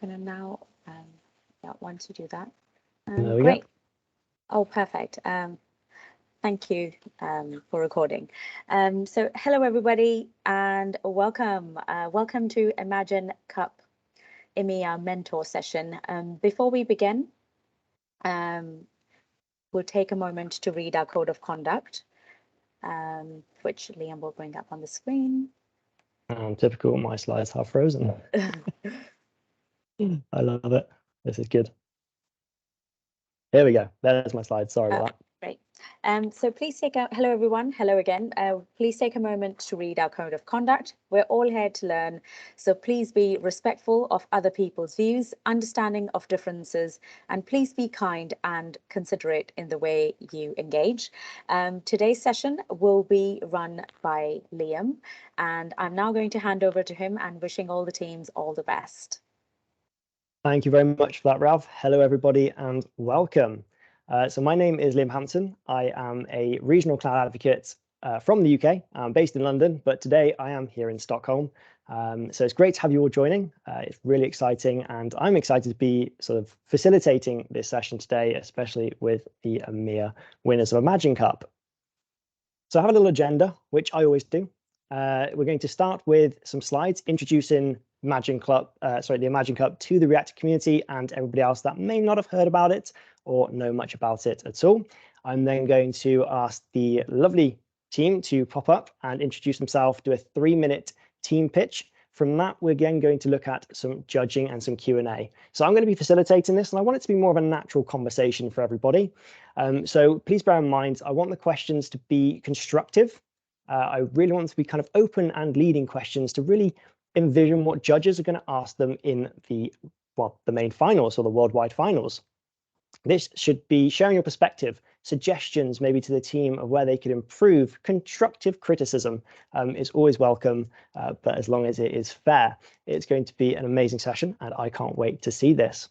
Gonna now, yeah, once you do that, There we great. go. Oh, perfect. Thank you for recording. So hello, everybody, and welcome. Welcome to Imagine Cup EMEA mentor session. Before we begin, we'll take a moment to read our code of conduct, which Liam will bring up on the screen. Typical, my slides are frozen. I love it. This is good. Here we go. There's my slide. Sorry about that. Great. So please hello everyone, hello again. Please take a moment to read our code of conduct. We're all here to learn, so please be respectful of other people's views, understanding of differences, and please be kind and considerate in the way you engage. Today's session will be run by Liam, and I'm now going to hand over to him and wishing all the teams all the best. Thank you very much for that, Ralph. Hello, everybody, and welcome. So my name is Liam Hanson. I am a regional cloud advocate from the UK. I'm based in London, but today I am here in Stockholm. So it's great to have you all joining. It's really exciting, and I'm excited to be sort of facilitating this session today, especially with the EMEA winners of Imagine Cup. So I have a little agenda, which I always do. We're going to start with some slides introducing the Imagine Cup to the Reactor community and everybody else that may not have heard about it or know much about it at all. I'm then going to ask the lovely team to pop up and introduce themselves, do a 3-minute team pitch. From that, we're again going to look at some judging and some Q&A. So I'm going to be facilitating this, and I want it to be more of a natural conversation for everybody. So please bear in mind, I want the questions to be constructive. I really want to be kind of open and leading questions to really envision what judges are going to ask them in the main finals or the worldwide finals. This should be sharing your perspective, suggestions maybe to the team of where they could improve. Constructive criticism is always welcome, but as long as it is fair, it's going to be an amazing session, and I can't wait to see this.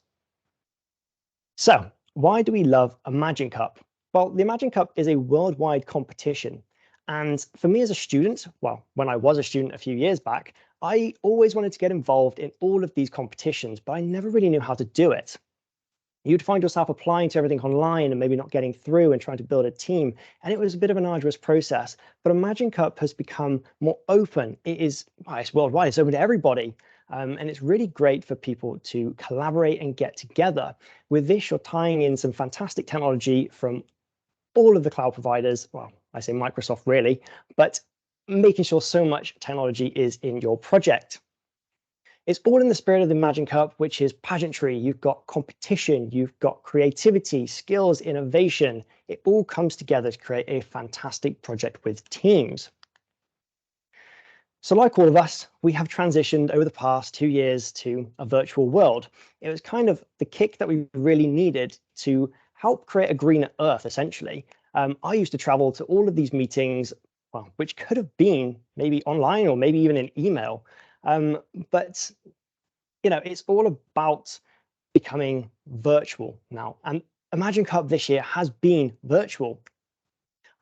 So why do we love Imagine Cup? Well, the Imagine Cup is a worldwide competition. And for me as a student, well, when I was a student a few years back, I always wanted to get involved in all of these competitions, but I never really knew how to do it. You'd find yourself applying to everything online and maybe not getting through and trying to build a team. And it was a bit of an arduous process. But Imagine Cup has become more open. It's worldwide, it's open to everybody. And it's really great for people to collaborate and get together. With this, you're tying in some fantastic technology from all of the cloud providers. Well, I say Microsoft really, but making sure so much technology is in your project. It's all in the spirit of the Imagine Cup, which is pageantry. You've got competition, you've got creativity, skills, innovation. It all comes together to create a fantastic project with teams. So like all of us, we have transitioned over the past 2 years to a virtual world. It was kind of the kick that we really needed to help create a greener Earth, essentially. I used to travel to all of these meetings, well, which could have been maybe online or maybe even an email. But it's all about becoming virtual now. And Imagine Cup this year has been virtual.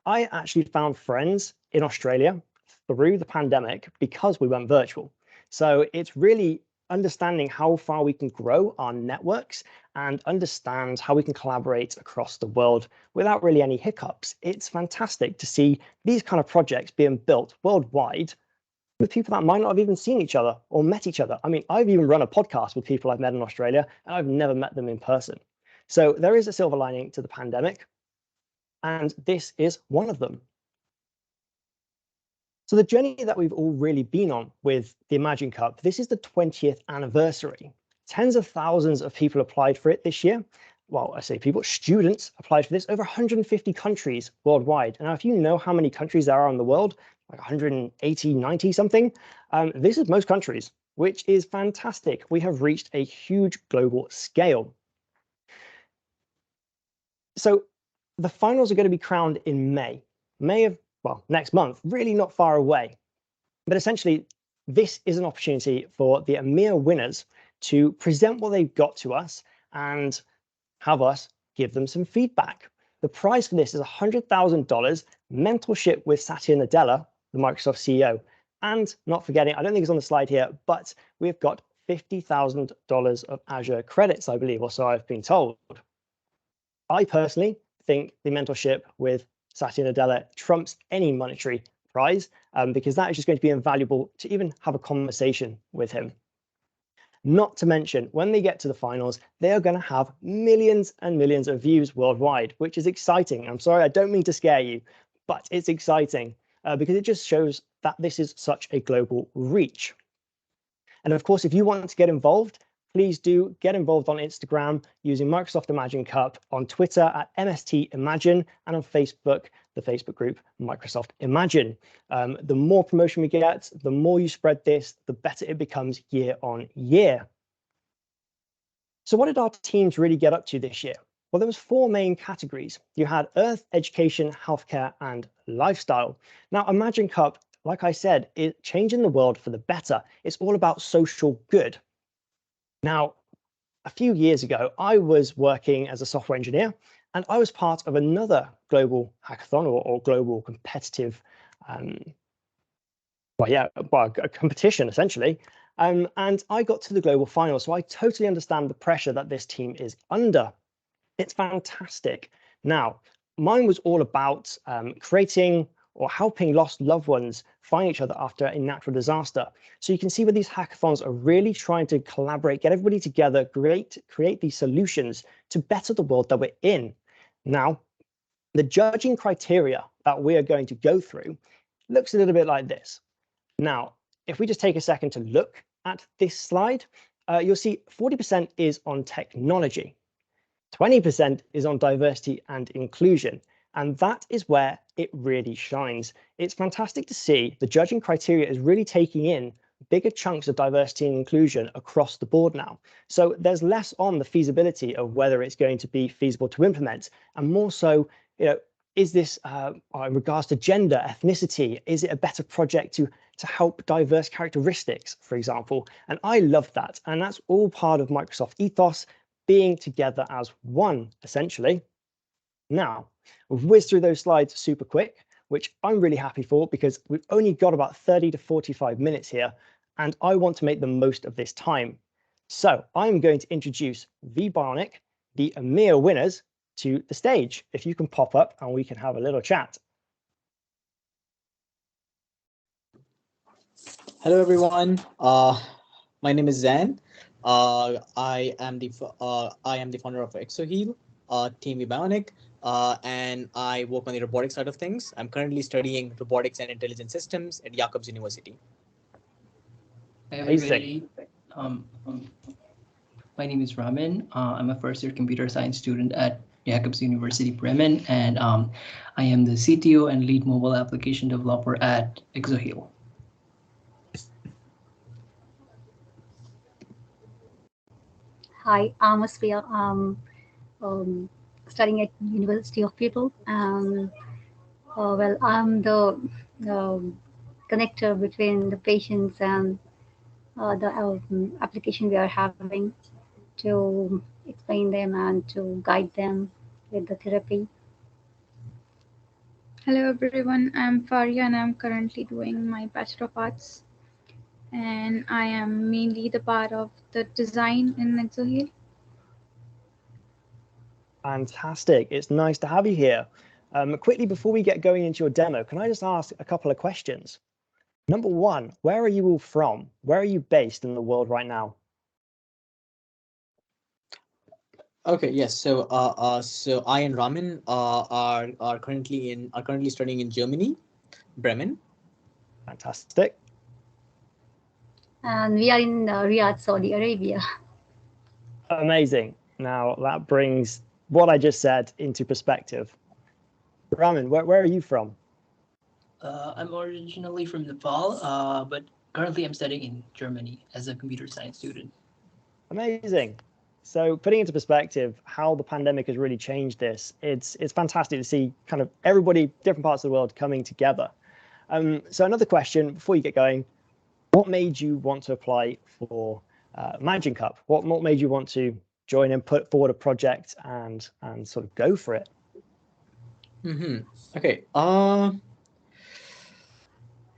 I actually found friends in Australia through the pandemic because we went virtual. So it's really understanding how far we can grow our networks and understand how we can collaborate across the world without really any hiccups. It's fantastic to see these kind of projects being built worldwide with people that might not have even seen each other or met each other. I mean, I've even run a podcast with people I've met in Australia, and I've never met them in person. So there is a silver lining to the pandemic, and this is one of them. So the journey that we've all really been on with the Imagine Cup, this is the 20th anniversary. Tens of thousands of people applied for it this year. Well, I say people, students applied for this, over 150 countries worldwide. And now if you know how many countries there are in the world, like 180, 90 something, this is most countries, which is fantastic. We have reached a huge global scale. So the finals are going to be crowned in May of, well, next month, really not far away. But essentially, this is an opportunity for the EMEA winners to present what they've got to us and have us give them some feedback. The prize for this is $100,000 mentorship with Satya Nadella, the Microsoft CEO. And not forgetting, I don't think it's on the slide here, but we've got $50,000 of Azure credits, I believe, or so I've been told. I personally think the mentorship with Satya Nadella trumps any monetary prize because that is just going to be invaluable to even have a conversation with him. Not to mention, when they get to the finals, they are going to have millions and millions of views worldwide, which is exciting. I'm sorry, I don't mean to scare you, but it's exciting because it just shows that this is such a global reach. And of course, if you want to get involved, please do get involved on Instagram using Microsoft Imagine Cup, on Twitter at MST Imagine, and on Facebook, the Facebook group Microsoft Imagine. The more promotion we get, the more you spread this, the better it becomes year on year. So what did our teams really get up to this year? Well, there was 4 main categories. You had Earth, Education, Healthcare, and Lifestyle. Now, Imagine Cup, like I said, is changing the world for the better. It's all about social good. Now, a few years ago, I was working as a software engineer, and I was part of another global hackathon or global competitive, a competition essentially. And I got to the global final, so I totally understand the pressure that this team is under. It's fantastic. Now, mine was all about creating or helping lost loved ones find each other after a natural disaster. So you can see where these hackathons are really trying to collaborate, get everybody together, create these solutions to better the world that we're in. Now, the judging criteria that we are going to go through looks a little bit like this. Now, if we just take a second to look at this slide, you'll see 40% is on technology, 20% is on diversity and inclusion. And that is where it really shines. It's fantastic to see the judging criteria is really taking in bigger chunks of diversity and inclusion across the board now. So there's less on the feasibility of whether it's going to be feasible to implement, and more so, is this in regards to gender, ethnicity, is it a better project to help diverse characteristics, for example? And I love that. And that's all part of Microsoft ethos, being together as one, essentially. Now, we've whizzed through those slides super quick, which I'm really happy for because we've only got about 30 to 45 minutes here, and I want to make the most of this time. So I'm going to introduce vBionic, the EMEA winners, to the stage. If you can pop up and we can have a little chat. Hello, everyone. My name is Zan. I am the founder of Exoheal, Team vBionic, and I work on the robotics side of things. I'm currently studying robotics and intelligent systems at Jacobs University. Hi, everybody. My name is Ramin. I'm a first-year computer science student at Jacobs University Bremen, and I am the CTO and lead mobile application developer at Exoheal. Hi, I'm Asfiya. Studying at University of People. Well, I'm the connector between the patients and the application we are having to explain them and to guide them with the therapy. Hello everyone, I'm Faria and I'm currently doing my Bachelor of Arts, and I am mainly the part of the design in Exoheal. Fantastic. It's nice to have you here. Quickly, before we get going into your demo, can I just ask a couple of questions? Number one, where are you all from? Where are you based in the world right now? Okay, yes. So I and Ramin are currently studying in Germany, Bremen. Fantastic. And we are in Riyadh, Saudi Arabia. Amazing. Now that brings what I just said into perspective. Ramin, where are you from? I'm originally from Nepal, but currently I'm studying in Germany as a computer science student. Amazing. So putting into perspective how the pandemic has really changed this, it's fantastic to see kind of everybody, different parts of the world coming together. So another question before you get going, what made you want to apply for Imagine Cup? What made you want to join and put forward a project and sort of go for it? Okay.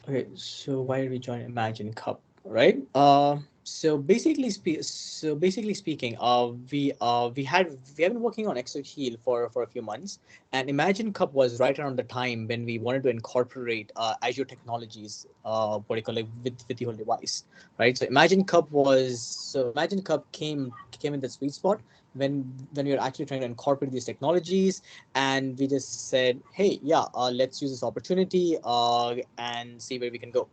Okay. So why did we join Imagine Cup? Right. So basically, speaking, we have been working on ExoHeal for a few months, and Imagine Cup was right around the time when we wanted to incorporate Azure technologies, what do you call it, with the whole device, right? So Imagine Cup came in the sweet spot when we were actually trying to incorporate these technologies, and we just said, hey, yeah, let's use this opportunity and see where we can go.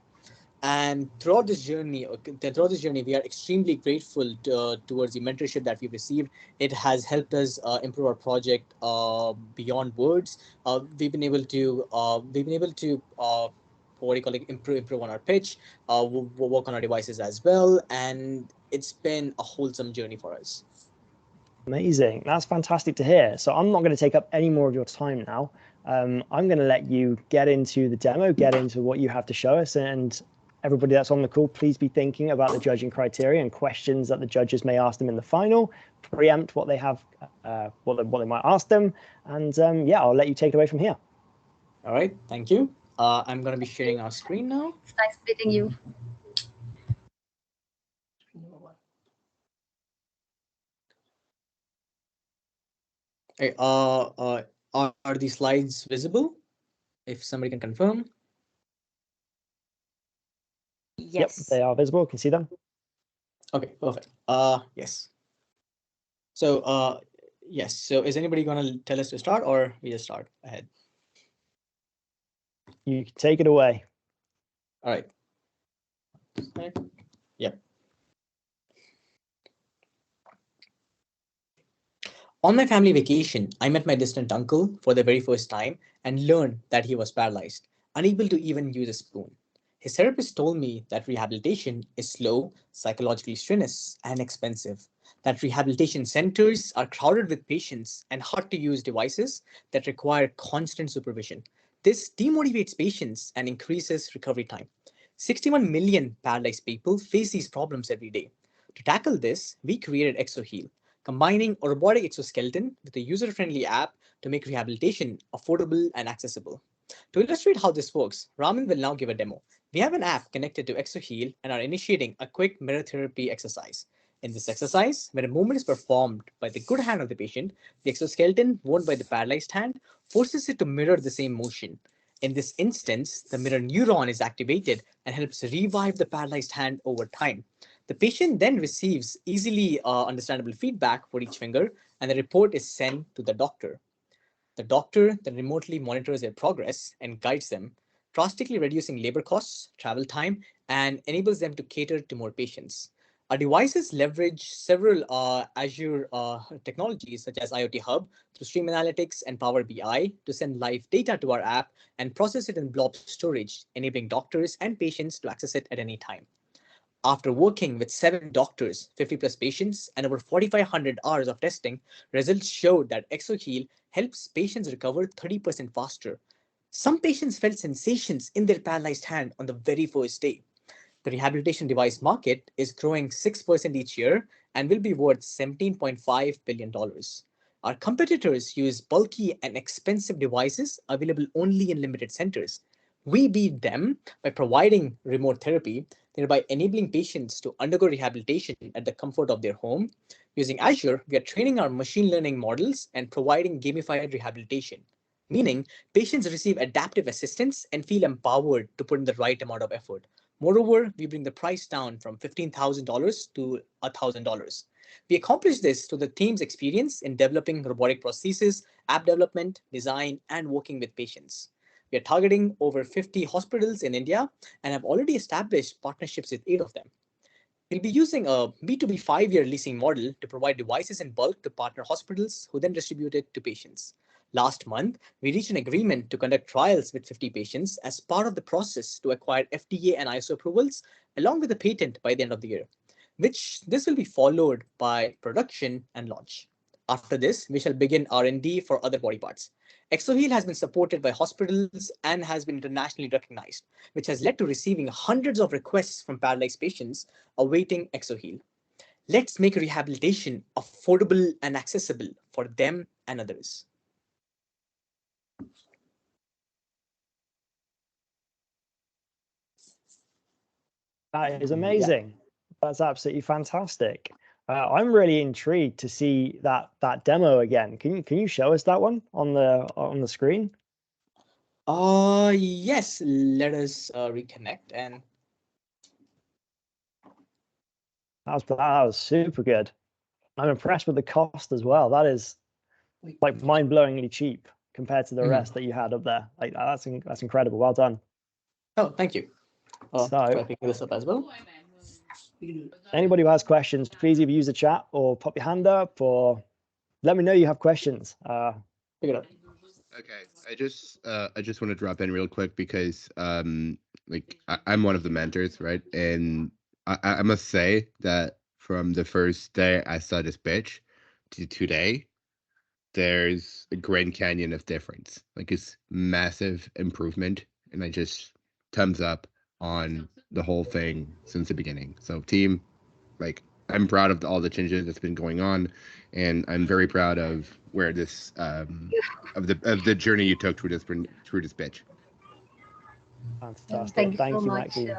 And throughout this journey, we are extremely grateful towards the mentorship that we've received. It has helped us improve our project beyond words. We've been able to what do you call it, improve on our pitch, work on our devices as well, and it's been a wholesome journey for us. Amazing. That's fantastic to hear. So I'm not going to take up any more of your time now. I'm going to let you get into the demo, get into what you have to show us, and everybody that's on the call, please be thinking about the judging criteria and questions that the judges may ask them in the final, preempt what they have, what they might ask them, and yeah, I'll let you take it away from here. All right, thank you. I'm going to be sharing our screen now. It's nice meeting you. Hey, are the slides visible? If somebody can confirm. Yes. Yep, they are visible. Can see them. Okay, perfect. Yes. So, yes. So, is anybody going to tell us to start, or we just start ahead? You can take it away. All right. Yep. On my family vacation, I met my distant uncle for the very first time and learned that he was paralyzed, unable to even use a spoon. His therapist told me that rehabilitation is slow, psychologically strenuous, and expensive. That rehabilitation centers are crowded with patients and hard to use devices that require constant supervision. This demotivates patients and increases recovery time. 61 million paralyzed people face these problems every day. To tackle this, we created ExoHeal, combining a robotic exoskeleton with a user-friendly app to make rehabilitation affordable and accessible. To illustrate how this works, Raman will now give a demo. We have an app connected to ExoHeal and are initiating a quick mirror therapy exercise. In this exercise, when a movement is performed by the good hand of the patient, the exoskeleton worn by the paralyzed hand forces it to mirror the same motion. In this instance, the mirror neuron is activated and helps revive the paralyzed hand over time. The patient then receives easily understandable feedback for each finger, and the report is sent to the doctor. The doctor then remotely monitors their progress and guides them, drastically reducing labor costs, travel time, and enables them to cater to more patients. Our devices leverage several Azure technologies such as IoT Hub through Stream Analytics and Power BI to send live data to our app and process it in blob storage, enabling doctors and patients to access it at any time. After working with 7 doctors, 50 plus patients, and over 4,500 hours of testing, results showed that ExoHeal helps patients recover 30% faster. Some patients felt sensations in their paralyzed hand on the very first day. The rehabilitation device market is growing 6% each year and will be worth $17.5 billion. Our competitors use bulky and expensive devices available only in limited centers. We beat them by providing remote therapy, thereby enabling patients to undergo rehabilitation at the comfort of their home. Using Azure, we are training our machine learning models and providing gamified rehabilitation, meaning patients receive adaptive assistance and feel empowered to put in the right amount of effort. Moreover, we bring the price down from $15,000 to $1,000. We accomplish this through the team's experience in developing robotic prosthesis, app development, design, and working with patients. We are targeting over 50 hospitals in India and have already established partnerships with 8 of them. We'll be using a B2B 5-year leasing model to provide devices in bulk to partner hospitals who then distribute it to patients. Last month, we reached an agreement to conduct trials with 50 patients as part of the process to acquire FDA and ISO approvals, along with a patent by the end of the year, which this will be followed by production and launch. After this, we shall begin R&D for other body parts. ExoHeal has been supported by hospitals and has been internationally recognized, which has led to receiving hundreds of requests from paralyzed patients awaiting ExoHeal. Let's make rehabilitation affordable and accessible for them and others. That is amazing. That's absolutely fantastic. I'm really intrigued to see that demo again. Can you show us that one on the screen? Yes, let us reconnect. And That was super good. I'm impressed with the cost as well. That is like mind-blowingly cheap compared to the rest that you had up there. Like that's incredible. Well done. oh, thank you. So Try picking this up as well. anybody who has questions, please either use the chat or pop your hand up or let me know you have questions. Pick it up. Okay, I just want to drop in real quick because like I'm one of the mentors, right? And I must say that from the first day I saw this pitch to today, there's a Grand Canyon of difference. Like it's massive improvement, and I just thumbs up on the whole thing since the beginning. So team, like I'm proud of all the changes that's been going on, and I'm very proud of where this of the journey you took through this pitch. Fantastic. Thank you so you, much. Maxine.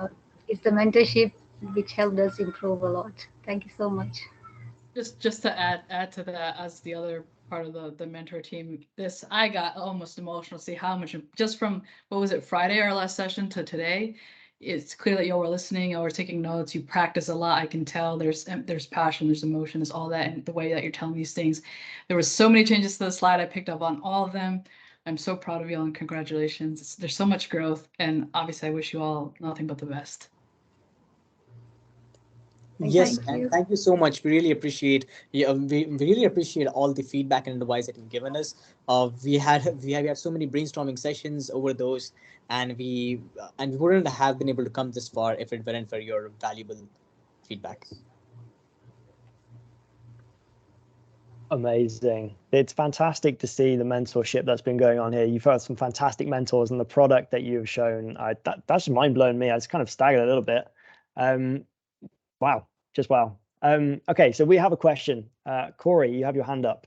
It's the mentorship which helped us improve a lot. Thank you so much. Just to add to that, as the other part of the mentor team, I got almost emotional to see how much, just from what was it, Friday, our last session, to today. It's clear that y'all were listening, y'all were taking notes, you practice a lot. I can tell there's passion, there's emotion, there's all that, and the way that you're telling these things. There was so many changes to the slide. I picked up on all of them. I'm so proud of y'all and congratulations. There's so much growth, and obviously I wish you all nothing but the best. Yes, Thank and you. thank you so much. We really appreciate we really appreciate all the feedback and advice that you've given us. We had so many brainstorming sessions over those, and we wouldn't have been able to come this far if it weren't for your valuable feedback. Amazing. It's fantastic to see the mentorship that's been going on here. You've had some fantastic mentors, and the product that you've shown, that's mind blowing me. I was kind of staggered a little bit. Wow, just wow. Okay, so we have a question. Corey, you have your hand up.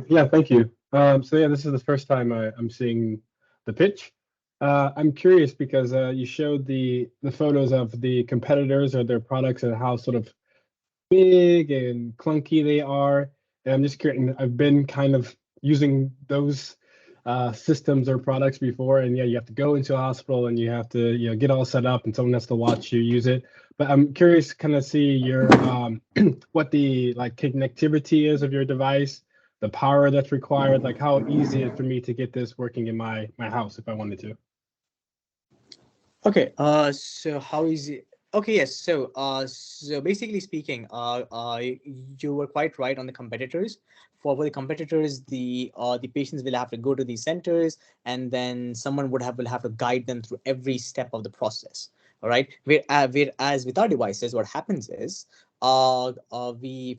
Yeah, thank you. So yeah, this is the first time I'm seeing the pitch. I'm curious because you showed the photos of the competitors or their products and how sort of big and clunky they are. And I'm just curious. I've been kind of using those systems or products before, and yeah, you have to go into a hospital and you have to get all set up, and someone has to watch you use it. But I'm curious to kind of see your what the connectivity is of your device, the power that's required, like how easy it is for me to get this working in my house if I wanted to. Okay. So how easy? Okay. Yes. So so basically speaking, you were quite right on the competitors. For the competitors, the patients will have to go to these centers, and then someone will have to guide them through every step of the process. All right. Whereas with our devices, what happens is we'll be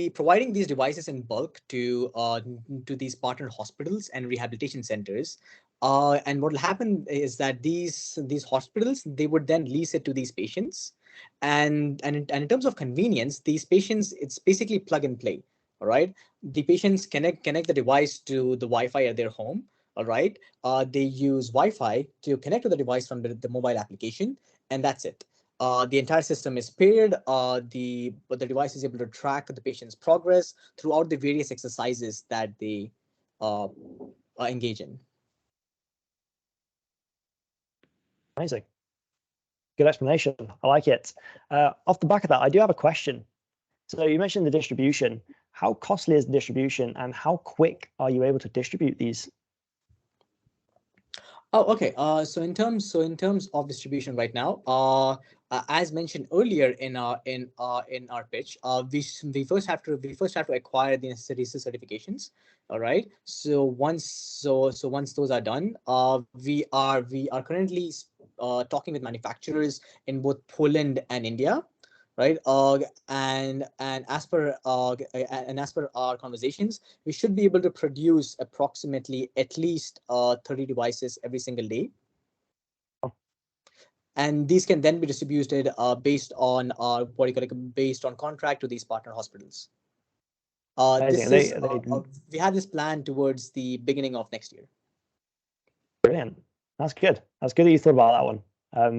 providing these devices in bulk to these partner hospitals and rehabilitation centers. And what will happen is that these hospitals, they would then lease it to these patients. And in terms of convenience, these patients, it's basically plug and play. All right. The patients connect the device to the Wi-Fi at their home. All right. They use Wi-Fi to connect to the device from the mobile application, and that's it. The entire system is paired. The device is able to track the patient's progress throughout the various exercises that they engage in. Amazing. Good explanation. I like it. Off the back of that, I do have a question. So you mentioned the distribution. How costly is the distribution, and how quick are you able to distribute these? Oh, okay. So in terms of distribution right now, as mentioned earlier in our pitch, we first have to acquire the necessary certifications. All right. So once those are done, we are currently talking with manufacturers in both Poland and India. Right. And as per our conversations, we should be able to produce approximately at least 30 devices every single day. And these can then be distributed based on based on contract to these partner hospitals. We have this plan towards the beginning of next year. Brilliant. That's good. That's good that you thought about that one.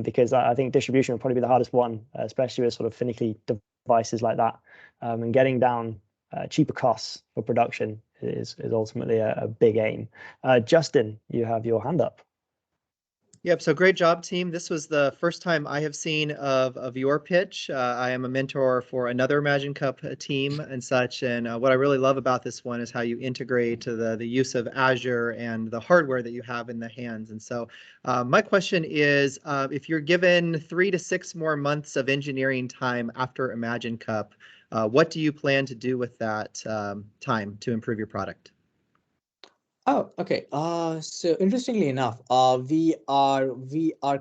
because I think distribution will probably be the hardest one, especially with sort of finicky devices like that. And getting down cheaper costs for production is ultimately a big aim. Justin, you have your hand up. Yep, so great job, team. This was the first time I have seen of your pitch. I am a mentor for another Imagine Cup team and such, and what I really love about this one is how you integrate the use of Azure and the hardware that you have in the hands. And so my question is, if you're given 3 to 6 more months of engineering time after Imagine Cup, what do you plan to do with that time to improve your product? Oh, okay. So interestingly enough, we are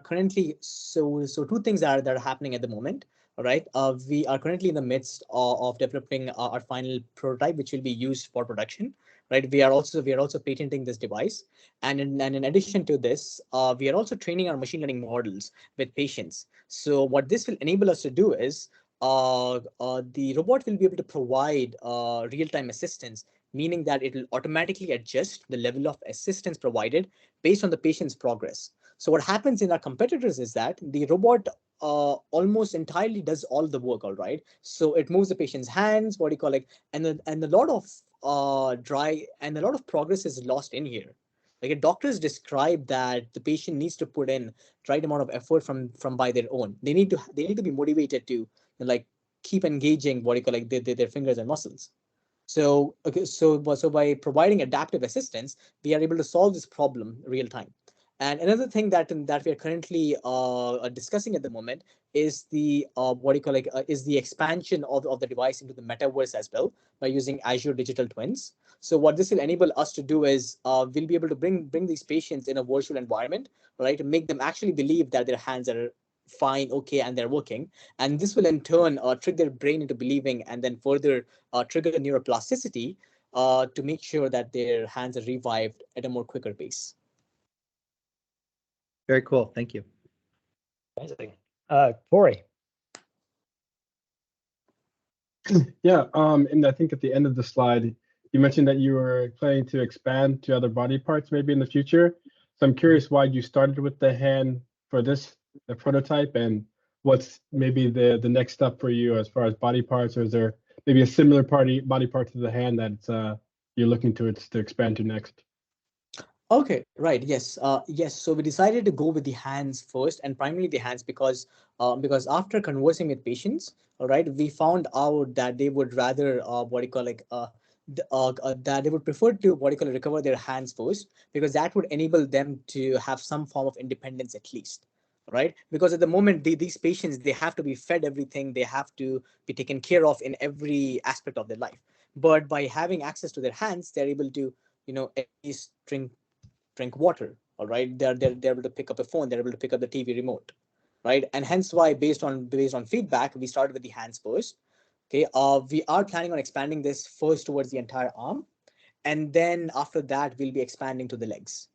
currently so 2 things that are happening at the moment. All right. We are currently in the midst of developing our final prototype, which will be used for production. Right. We are also patenting this device, and in addition to this, we are also training our machine learning models with patients. So what this will enable us to do is the robot will be able to provide real-time assistance, meaning that it will automatically adjust the level of assistance provided based on the patient's progress. So what happens in our competitors is that the robot almost entirely does all the work, all right? So it moves the patient's hands, what do you call it, and a lot of a lot of progress is lost in here. Like doctors describe that the patient needs to put in the right amount of effort from by their own. They need to be motivated to like keep engaging what do you call like their fingers and muscles. So by providing adaptive assistance, we are able to solve this problem real time. And another thing that we are currently discussing at the moment is the is the expansion of the device into the metaverse as well by using Azure Digital Twins. So what this will enable us to do is we'll be able to bring these patients in a virtual environment, right, to make them actually believe that their hands are fine, okay, and they're working. And this will in turn trick their brain into believing and then further trigger neuroplasticity to make sure that their hands are revived at a more quicker pace. Very cool. Thank you. Amazing. Corey. Yeah, and I think at the end of the slide, you mentioned that you were planning to expand to other body parts maybe in the future. So I'm curious why you started with the hand for the prototype, and what's maybe the next step for you as far as body parts, or is there maybe a similar body part to the hand that you're looking to expand to next? Okay, right. Yes. Yes. So we decided to go with the hands first, and primarily the hands because after conversing with patients, all right, we found out that they would rather that they would prefer to recover their hands first, because that would enable them to have some form of independence at least. Right, because at the moment these patients, they have to be fed everything, they have to be taken care of in every aspect of their life. But by having access to their hands, they're able to at least drink water. All right, they're able to pick up a phone, they're able to pick up the TV remote, right? And hence why, based on feedback, we started with the hands first. Okay, we are planning on expanding this first towards the entire arm, and then after that we'll be expanding to the legs.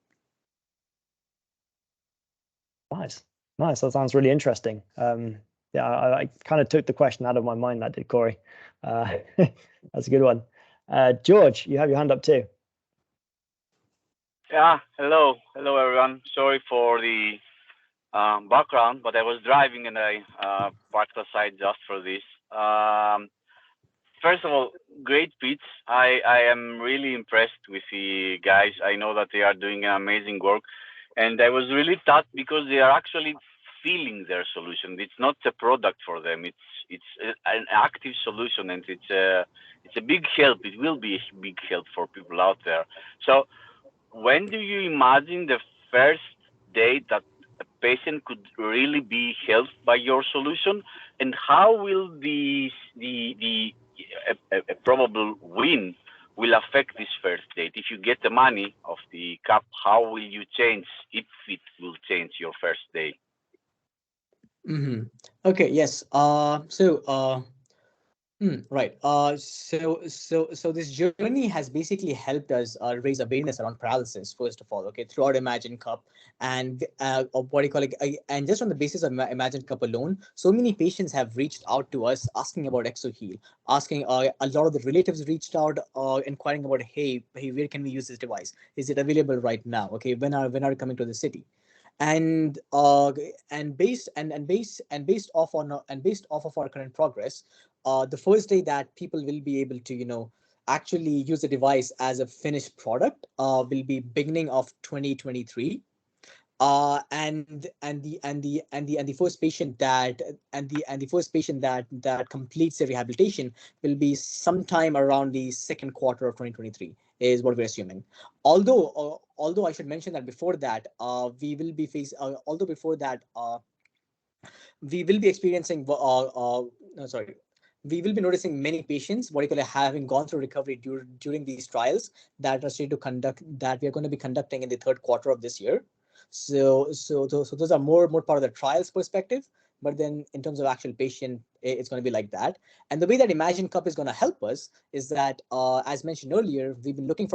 Nice. That sounds really interesting. Yeah, I kind of took the question out of my mind, that did, Corey. That's a good one. George, you have your hand up too. Yeah, hello everyone. Sorry for the background, but I was driving and I parked aside just for this. First of all, great pitch. I am really impressed with the guys. I know that they are doing amazing work, and I was really touched because they are actually feeling their solution. It's not a product for them. It's an active solution, and it's a big help. It will be a big help for people out there. So, when do you imagine the first day that a patient could really be helped by your solution, and how will a probable win will affect this first date? If you get the money of the cup, how will you change, if it will change your first day? Mm-hmm. Okay. Yes. Right. So this journey has basically helped us raise awareness around paralysis, first of all, okay, throughout Imagine Cup, and what do you call it? And just on the basis of Imagine Cup alone, so many patients have reached out to us asking about ExoHeal, asking a lot of the relatives reached out, inquiring about, hey, where can we use this device? Is it available right now? Okay, when are you coming to the city? and based off of our current progress, the first day that people will be able to actually use the device as a finished product will be beginning of 2023. And the first patient that completes the rehabilitation will be sometime around the second quarter of 2023 is what we're assuming. Although I should mention that before that we will be experiencing sorry, we will be noticing many patients having gone through recovery during these trials that we are going to be conducting in the third quarter of this year. So those are more part of the trials perspective, but then in terms of actual patient, it's going to be like that. And the way that Imagine Cup is going to help us is that, as mentioned earlier, we've been looking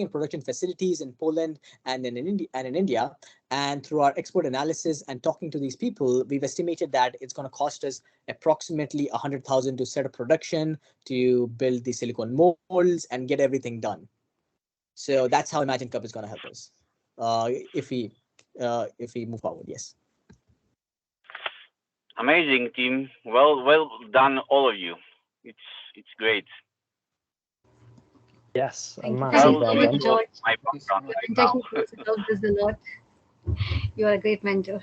in production facilities in Poland and in India. And through our expert analysis and talking to these people, we've estimated that it's going to cost us approximately 100,000 to set up production, to build the silicone molds and get everything done. So that's how Imagine Cup is going to help us if we move forward. Yes. Amazing, team. Well done, all of you. It's great. Yes, a Thank you. massive Thank you so much, George. My background Your right now. mentorship helped us a lot. You are a great mentor.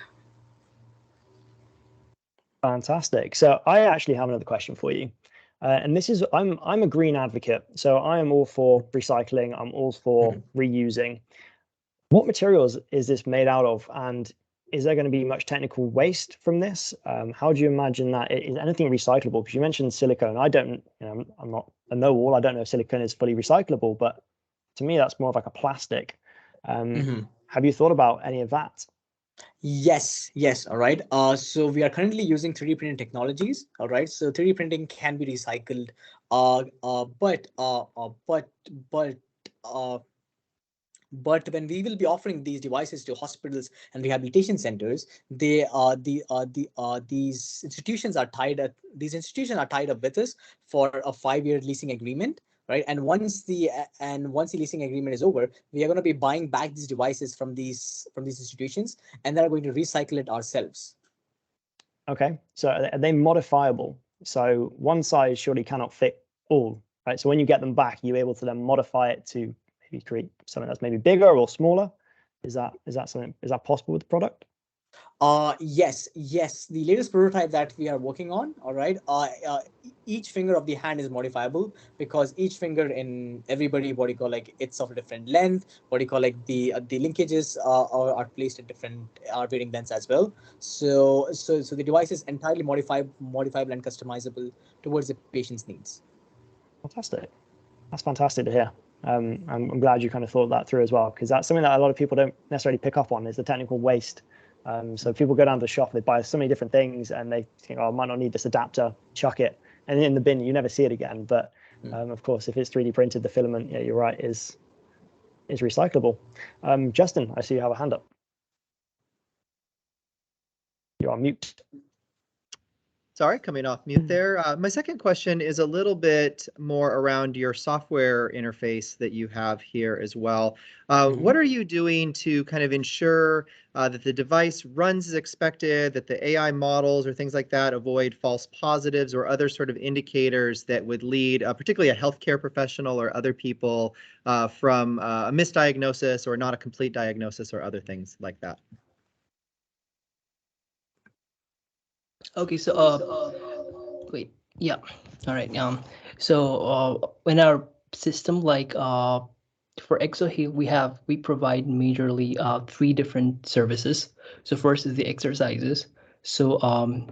Fantastic. So I actually have another question for you. And this is, I'm a green advocate. So I am all for recycling. I'm all for reusing. What materials is this made out of? And is there going to be much technical waste from this? How do you imagine that? Is anything recyclable? Because you mentioned silicone. I don't, I'm not a know-all. I don't know if silicone is fully recyclable, but to me, that's more of like a plastic. Have you thought about any of that? Yes. All right. So we are currently using 3D printing technologies. All right. So 3D printing can be recycled. But when we will be offering these devices to hospitals and rehabilitation centers, these institutions are tied up with us for a 5-year leasing agreement, right? And once the leasing agreement is over, we are going to be buying back these devices from these institutions, and then are going to recycle it ourselves. Okay, so are they modifiable? So one size surely cannot fit all, right? So when you get them back, you're able to then modify it to maybe create something that's maybe bigger or smaller. Is that possible with the product? Yes. The latest prototype that we are working on, all right, each finger of the hand is modifiable, because each finger in everybody, it's of a different length. The linkages are placed at different varying lengths as well. So the device is entirely modifiable and customizable towards the patient's needs. Fantastic. That's fantastic to hear. I'm glad you kind of thought that through as well, because that's something that a lot of people don't necessarily pick up on, is the technical waste. So people go down to the shop, they buy so many different things, and they think, oh, I might not need this adapter, chuck it, and in the bin, you never see it again. But of course, if it's 3D printed, the filament, yeah, you're right, is recyclable. Justin, I see you have a hand up. You're on mute. Sorry, coming off mute there. My second question is a little bit more around your software interface that you have here as well. What are you doing to kind of ensure that the device runs as expected, that the AI models or things like that avoid false positives or other sort of indicators that would lead, particularly a healthcare professional or other people, from a misdiagnosis or not a complete diagnosis or other things like that? Okay, so wait, yeah, all right. So in our system, like for ExoHeal, we provide majorly 3 different services. So first is the exercises. So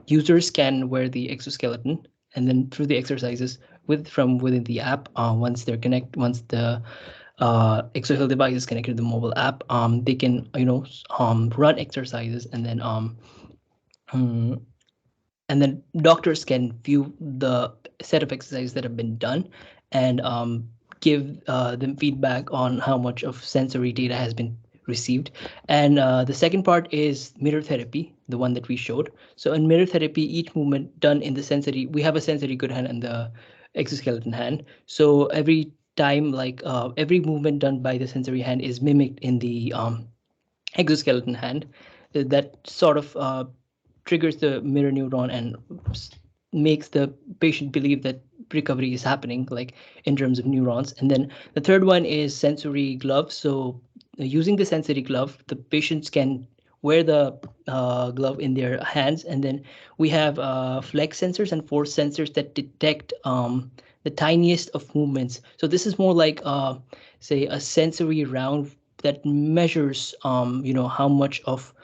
users can wear the exoskeleton, and then through the exercises from within the app, once the ExoHeal device is connected to the mobile app, they can run exercises, and then doctors can view the set of exercises that have been done and give them feedback on how much of sensory data has been received. And the second part is mirror therapy, the one that we showed. So in mirror therapy, each movement done in the sensory, we have a sensory good hand and the exoskeleton hand. So every time, every movement done by the sensory hand is mimicked in the exoskeleton hand that sort of triggers the mirror neuron and makes the patient believe that recovery is happening, like in terms of neurons. And then the third one is sensory glove. So using the sensory glove, the patients can wear the glove in their hands, and then we have flex sensors and force sensors that detect the tiniest of movements. So this is more like say a sensory round that measures how much of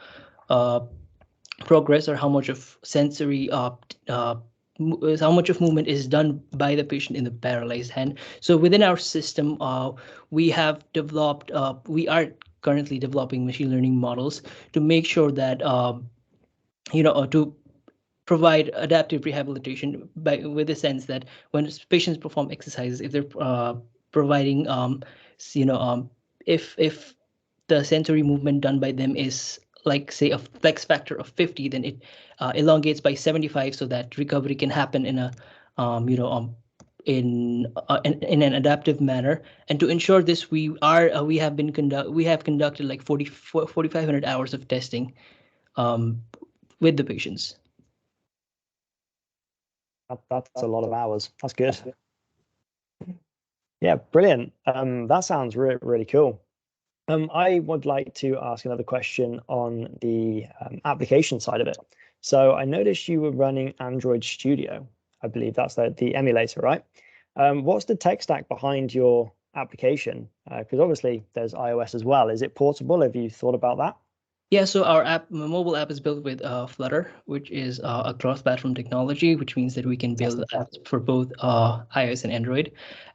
progress or how much of sensory how much of movement is done by the patient in the paralyzed hand. So within our system, we have developed, we are currently developing machine learning models to make sure that, to provide adaptive rehabilitation with the sense that when patients perform exercises, if they're providing, if the sensory movement done by them is like say a flex factor of 50, then it elongates by 75 so that recovery can happen in a in an adaptive manner. And to ensure this, we have conducted like 4,500 hours of testing with the patients. That's a lot of hours. That's good. Yeah, brilliant. That sounds really cool. I would like to ask another question on the application side of it. So I noticed you were running Android Studio. I believe that's the emulator, right? What's the tech stack behind your application? Because obviously there's iOS as well. Is it portable? Have you thought about that? Yeah, so our mobile app is built with Flutter, which is a cross-platform technology, which means that we can build apps for both iOS and Android.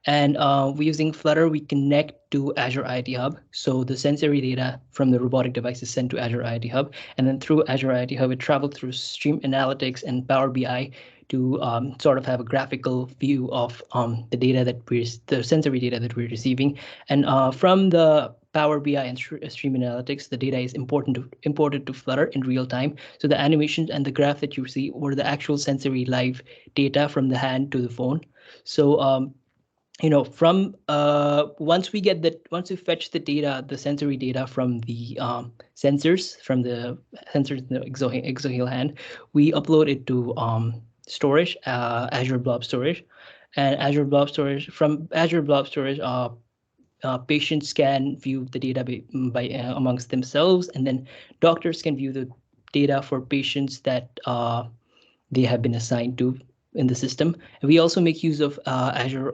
And we're using Flutter, we connect to Azure IoT Hub. So the sensory data from the robotic device is sent to Azure IoT Hub. And then through Azure IoT Hub, it travels through Stream Analytics and Power BI to sort of have a graphical view of the sensory data that we're receiving. And from the Power BI and Stream Analytics, the data is imported to Flutter in real time. So the animations and the graph that you see were the actual sensory live data from the hand to the phone. So from once we fetch the data, the sensory data from the sensors in the exoheel hand, we upload it to storage, Azure Blob Storage, and from Azure Blob Storage, patients can view the data by amongst themselves, and then doctors can view the data for patients that they have been assigned to in the system. And we also make use of Azure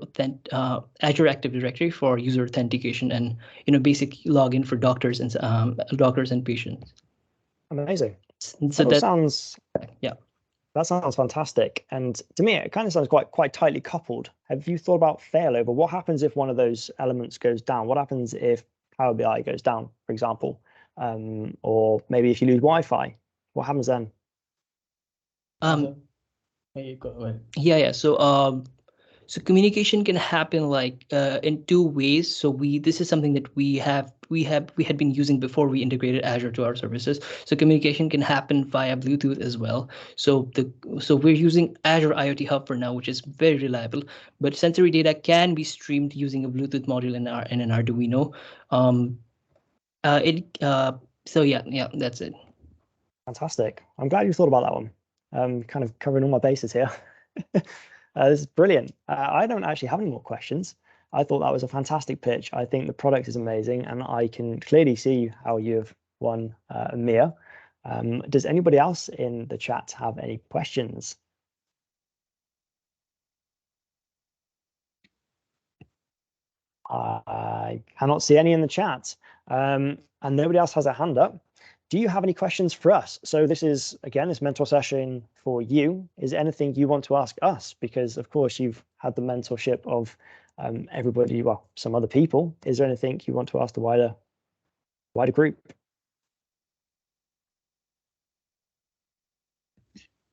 Active Directory for user authentication and basic login for doctors and patients. Amazing. So that sounds yeah. That sounds fantastic. And to me, it kind of sounds quite tightly coupled. Have you thought about failover? What happens if one of those elements goes down? What happens if Power BI goes down, for example? Or maybe if you lose Wi-Fi, what happens then? Yeah. So communication can happen like in two ways. So this is something that we had been using before we integrated Azure to our services. So communication can happen via Bluetooth as well. So we're using Azure IoT Hub for now, which is very reliable. But sensory data can be streamed using a Bluetooth module in an Arduino. So yeah, that's it. Fantastic. I'm glad you thought about that one. Kind of covering all my bases here. This is brilliant. I don't actually have any more questions. I thought that was a fantastic pitch. I think the product is amazing, and I can clearly see how you've won EMEA. Does anybody else in the chat have any questions? I cannot see any in the chat, and nobody else has a hand up. Do you have any questions for us? So this is, again, this mentor session for you. Is there anything you want to ask us? Because, of course, you've had the mentorship of everybody, well, some other people. Is there anything you want to ask the wider group?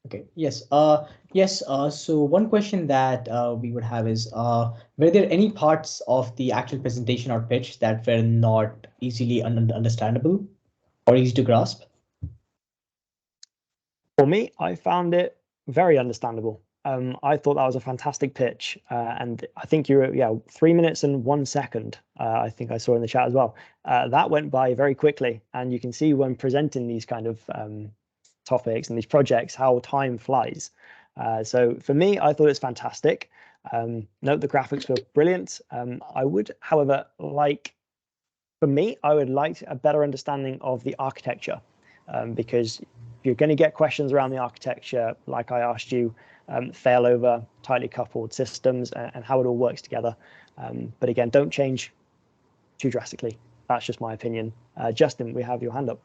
Okay. Yes. So one question that we would have is, were there any parts of the actual presentation or pitch that were not easily understandable or easy to grasp? For me, I found it very understandable. I thought that was a fantastic pitch, and I think you were 3 minutes and 1 second. I think I saw in the chat as well. That went by very quickly, and you can see when presenting these kind of topics and these projects how time flies. So for me, I thought it's fantastic. Note the graphics were brilliant. I would, however, for me, I would like a better understanding of the architecture, because you're going to get questions around the architecture, like I asked you, failover, tightly coupled systems, and how it all works together. But again, don't change too drastically. That's just my opinion. Justin, we have your hand up.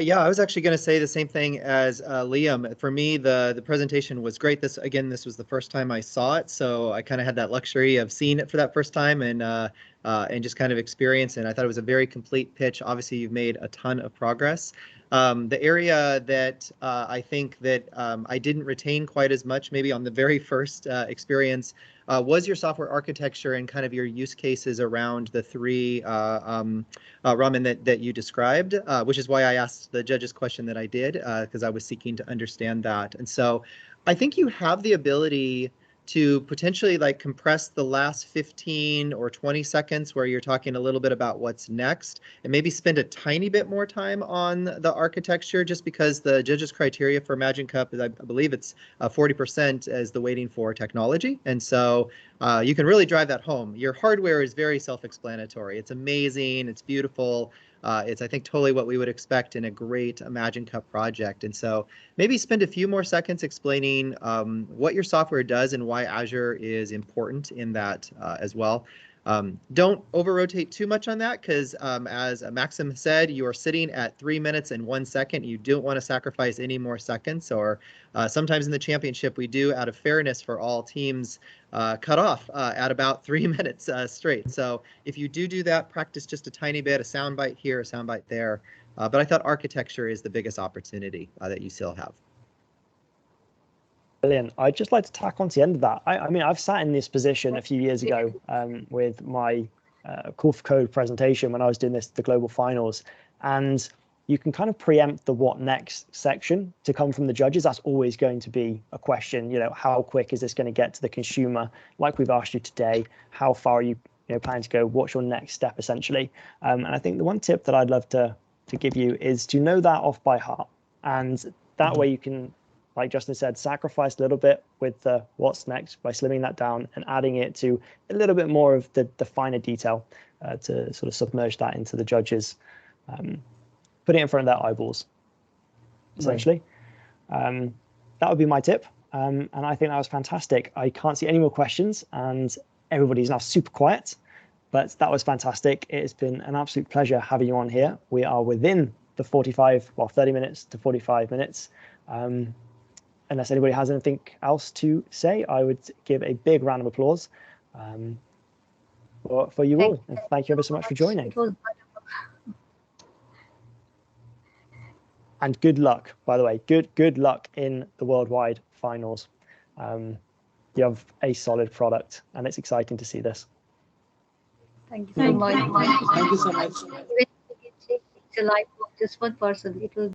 Yeah, I was actually going to say the same thing as Liam. For me, the presentation was great. This was the first time I saw it, so I kind of had that luxury of seeing it for that first time and just kind of experience. And I thought it was a very complete pitch. Obviously, you've made a ton of progress. The area that I think that I didn't retain quite as much, maybe on the very first experience, was your software architecture and kind of your use cases around the three ramen that you described, which is why I asked the judges question that I did, because I was seeking to understand that. And so I think you have the ability to potentially like compress the last 15 or 20 seconds where you're talking a little bit about what's next and maybe spend a tiny bit more time on the architecture, just because the judges' criteria for Imagine Cup is, I believe it's 40% as the weighting for technology. And so you can really drive that home. Your hardware is very self-explanatory. It's amazing. It's beautiful. It's, I think, totally what we would expect in a great Imagine Cup project. And so maybe spend a few more seconds explaining what your software does and why Azure is important in that as well. Don't over-rotate too much on that, because as Maxim said, you are sitting at 3 minutes and 1 second. You don't want to sacrifice any more seconds, or sometimes in the championship, we do, out of fairness for all teams, cut off at about 3 minutes straight. So if you do that, practice just a tiny bit, a soundbite here, a soundbite there. But I thought architecture is the biggest opportunity that you still have. Brilliant. I'd just like to tack on to the end of that. I mean, I've sat in this position a few years ago with my Call for Code presentation when I was doing the global finals, and you can kind of preempt the what next section to come from the judges. That's always going to be a question. How quick is this going to get to the consumer? Like we've asked you today, how far are you planning to go? What's your next step, essentially? And I think the one tip that I'd love to give you is to know that off by heart, and that way you can, like Justin said, sacrifice a little bit with the what's next by slimming that down and adding it to a little bit more of the finer detail to sort of submerge that into the judges, put it in front of their eyeballs, essentially. Right. That would be my tip. And I think that was fantastic. I can't see any more questions, and everybody's now super quiet, but that was fantastic. It has been an absolute pleasure having you on here. We are within the 30 minutes to 45 minutes. Unless anybody has anything else to say, I would give a big round of applause for you all. And thank you ever so much for joining. It was wonderful. And good luck, by the way. Good luck in the worldwide finals. You have a solid product, and it's exciting to see this. Thank you so much. Thank you so much. It's a life of just one person. It will